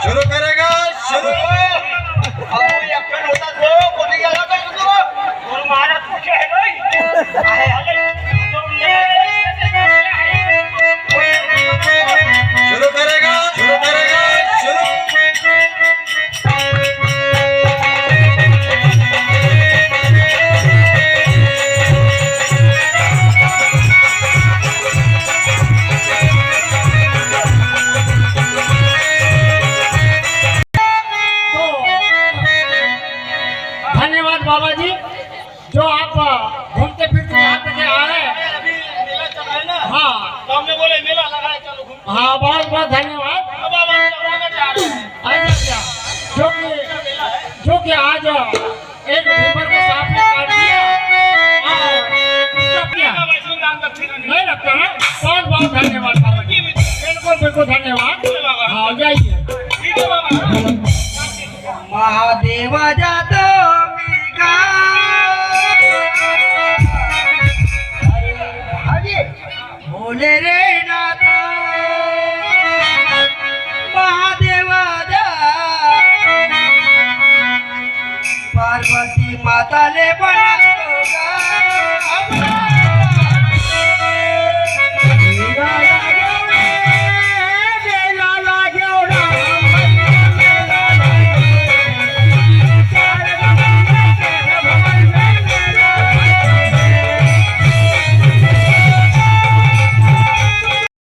शुरू करेगा शुरू शुरू करेगा बाबा जी, जो आप घूमते फिरते यहाँ तक आए। मेला चल रहा है ना? हाँ, तो हमने बोले मेला लगा है, चलो घूमते। हाँ, बहुत बहुत धन्यवाद। अब आप जा रहे हैं। अच्छा, जो कि आज एक ढूंढर को सांप ने काट दिया नहीं लगता है। बहुत बहुत धन्यवाद बाबा जी, बिल्कुल बिल्कुल धन्यवाद। हाँ, जाइए। महादेवा जातो बोले रे नाथा महादेवा जा पार्वती माता ले बना